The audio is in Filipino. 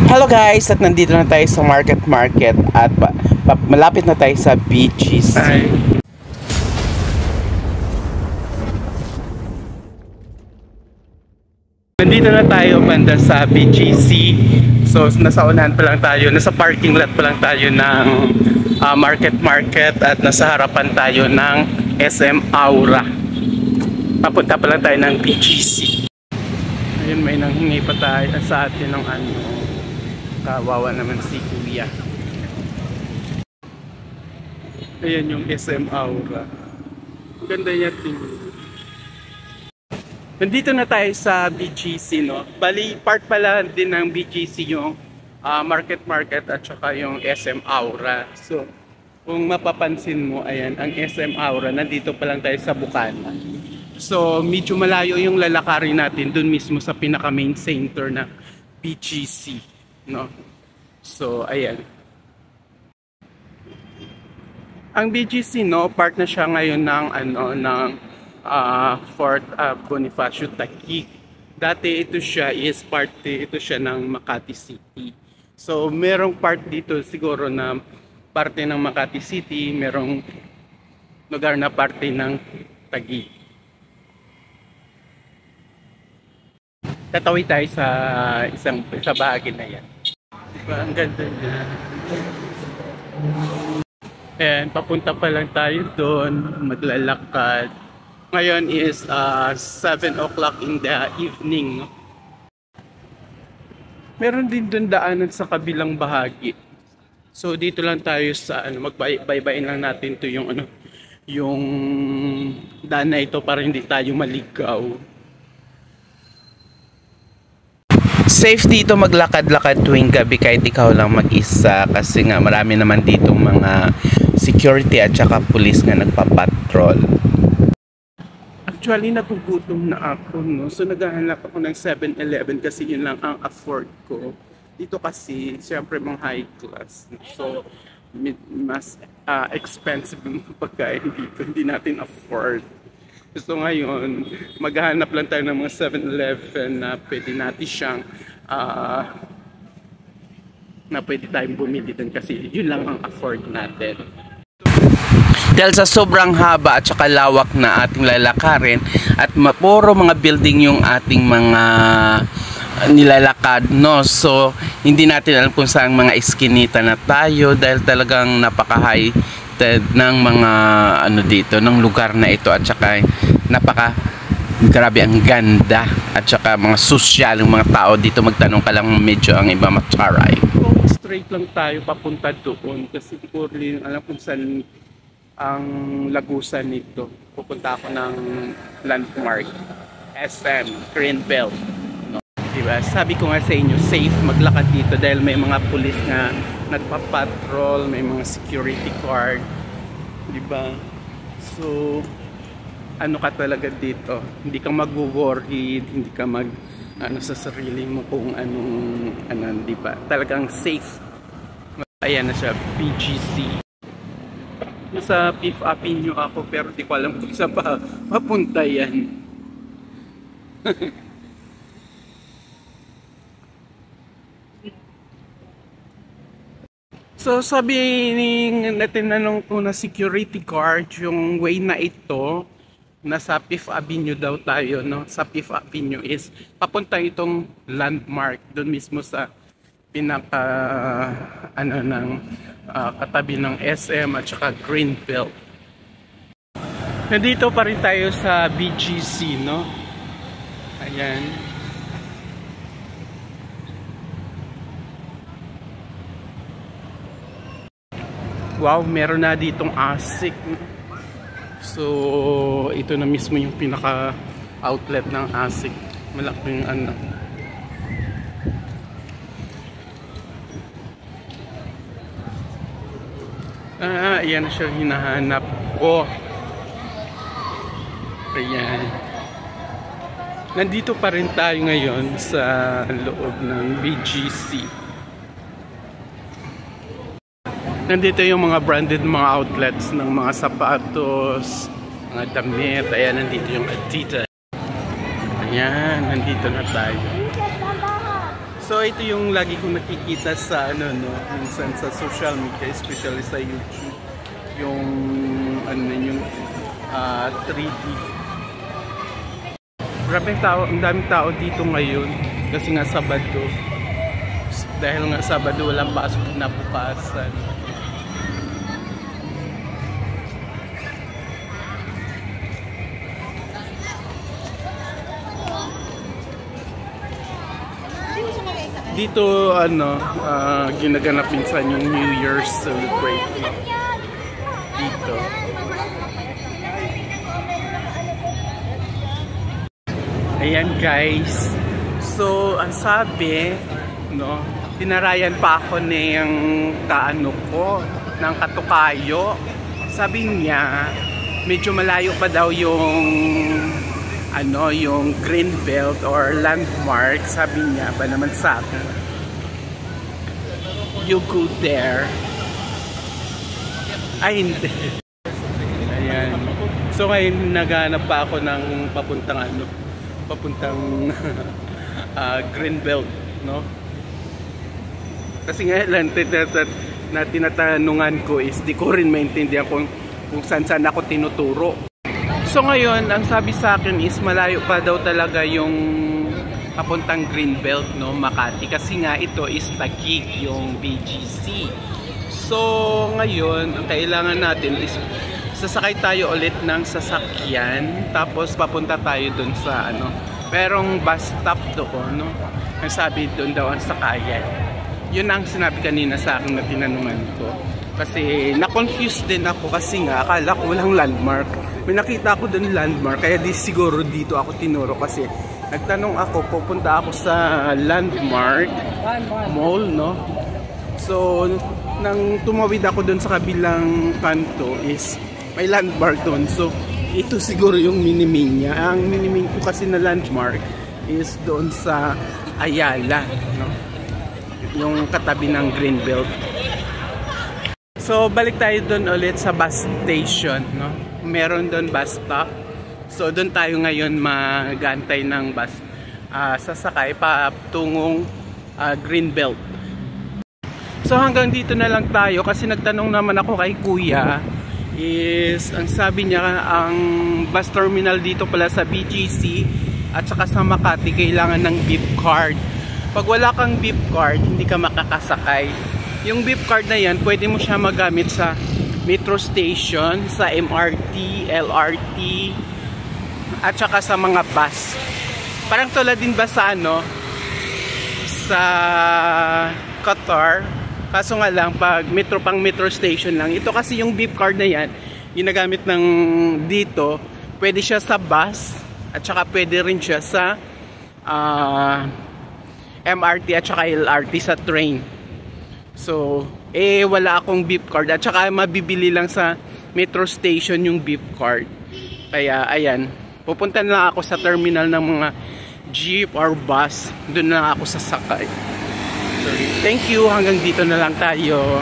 Hello guys, at nandito na tayo sa market at malapit na tayo sa BGC. Nandito na tayo banda sa BGC. So nasa unahan pa lang tayo, nasa parking lot pa lang tayo ng market at nasa harapan tayo ng SM Aura. Papunta pa lang tayo ng BGC. Ayun, may nanghingi pa tayo sa atin ng kawawa naman si Kuya. Ayan yung SM Aura. Ganda niya tingin. Nandito na tayo sa BGC, no? Bali, part pala din ng BGC yung market at saka yung SM Aura. So, kung mapapansin mo, ayan, ang SM Aura, nandito pa lang tayo sa Bukana. So, medyo malayo yung lalakarin natin dun mismo sa pinaka main center na BGC. No? So, ayan. Ang BGC, no, part na siya ngayon ng Fort Bonifacio Taguig. Dati ito siya ng Makati City. So, merong part dito siguro na parte ng Makati City, merong lugar na parte ng Taguig. Tatawid tayo sa bahagi na yan. Diba? Ang ganda niya. And papunta pa lang tayo doon, maglalakad. Ngayon is 7 o'clock in the evening. Meron din doon daanan sa kabilang bahagi. So dito lang tayo sa magbaybayin lang natin to yung yung daan na ito para hindi tayo maligaw. Safe dito maglakad-lakad tuwing gabi kahit ikaw lang mag-isa kasi nga marami naman dito mga security at saka pulis nga nagpapatrol. Actually nagugutom na ako, no? So naghahanap ako ng 7-Eleven kasi yun lang ang afford ko. Dito kasi siyempre mga high class. So mas expensive yung pagkain dito, hindi natin afford. So ngayon, maghahanap lang tayo ng mga 7-Eleven na pwede natin siyang na pwede tayong bumili din kasi yun lang ang afford natin. Dahil sa sobrang haba at saka lawak na ating lalakarin at puro mga building yung ating mga nilalakad, no? So hindi natin alam kung saan mga iskinita na tayo dahil talagang napaka-high ng mga dito ng lugar na ito at saka grabe ang ganda at saka mga sosyal yung mga tao dito. Magtanong ka lang medyo ang iba matsaray. Straight lang tayo papunta doon kasi di ko rin alam kung saan ang lagusan nito. Pupunta ako ng landmark SM Greenbelt, no? Diba? Sabi ko nga sa inyo, safe maglakad dito dahil may mga pulis na nagpapatrol, may mga security guard, diba? So ka talaga dito, hindi ka mag-worried, hindi ka sa sarili mo kung diba? Talagang safe. Ayan na siya, BGC. Sa 5th Avenue ako pero di ko alam kung saan papunta yan. So sabi natin ko na security guard yung way na ito, nasa 5th Avenue daw tayo, no? Sa 5th Avenue is papunta itong landmark doon mismo sa pinaka katabi ng SM at saka Greenbelt. Nandito pa rin tayo sa BGC, no? Ayan. Wow, meron na ditong ASIC. So, ito na mismo yung pinaka outlet ng ASIC. Malaking ayan na siya hinahanap ko. Ayan. Nandito pa rin tayo ngayon sa loob ng BGC. Nandito yung mga branded mga outlets ng mga sapatos, mga damit. Ayan, nandito yung Adidas. Ayan, nandito na tayo. So ito yung lagi kong nakikita sa ano no, minsan sa social media, especially sa YouTube, yung ano yung 3D. Grabe tao, ang daming tao dito ngayon kasi nga Sabado. Dahil nga Sabado walang pasok na bukasan. Dito ano, ginaganap minsan yung New Year's celebrate dito. Ayan guys. So, ang sabi, no, tinarayan pa ako ng kaano ko, ng katukayo. Sabi niya, medyo malayo pa daw yung ano, yung green belt or landmark. Sabi niya ba naman sa akin, you go there. Ay, hindi. Ayan. So ngayon naghanap pa ako ng papuntang ano, papuntang green belt, no? Kasi ngayon na tinatanungan ko is di ko rin maintindihan kung saan ako tinuturo. So ngayon, ang sabi sa akin is malayo pa daw talaga yung papuntang Greenbelt, no, Makati. Kasi nga ito is Taguig, yung BGC. So ngayon, ang kailangan natin is sasakay tayo ulit ng sasakyan. Tapos papunta tayo dun sa ano, merong bus stop doon, no. Ang sabi dun daw ang sakayan. Yun ang sinabi kanina sa akin na tinanungan ko. Kasi na-confuse din ako kasi nga akala ko walang landmark. May nakita ako doon landmark, kaya di siguro dito ako tinuro kasi nagtanong ako, pupunta ako sa landmark mall, no? So, nang tumawid ako doon sa kabilang kanto is may landmark doon. So, ito siguro yung minimin niya. Ang minimin ko kasi na landmark is doon sa Ayala, no? Yung katabi ng Greenbelt. So, balik tayo doon ulit sa bus station, no? Meron doon bus stop. So, doon tayo ngayon mag-antay ng bus. Sasakay patungong Greenbelt. So, hanggang dito na lang tayo kasi nagtanong naman ako kay Kuya. Is, ang sabi niya, ang bus terminal dito pala sa BGC at saka sa Makati, kailangan ng beep card. Pag wala kang beep card, hindi ka makakasakay. Yung beep card na yan, pwede mo siya magamit sa metro station, sa MRT, LRT, at saka sa mga bus. Parang tulad din ba sa ano, sa Qatar, kaso nga lang pag metro pang metro station lang. Ito kasi yung beep card na yan, ginagamit ng dito, pwede siya sa bus, at saka pwede rin siya sa MRT at saka LRT sa train. So, wala akong beep card at saka mabibili lang sa metro station yung beep card. Kaya, ayan, pupunta na ako sa terminal ng mga jeep or bus. Doon na ako sasakay. So, thank you. Hanggang dito na lang tayo.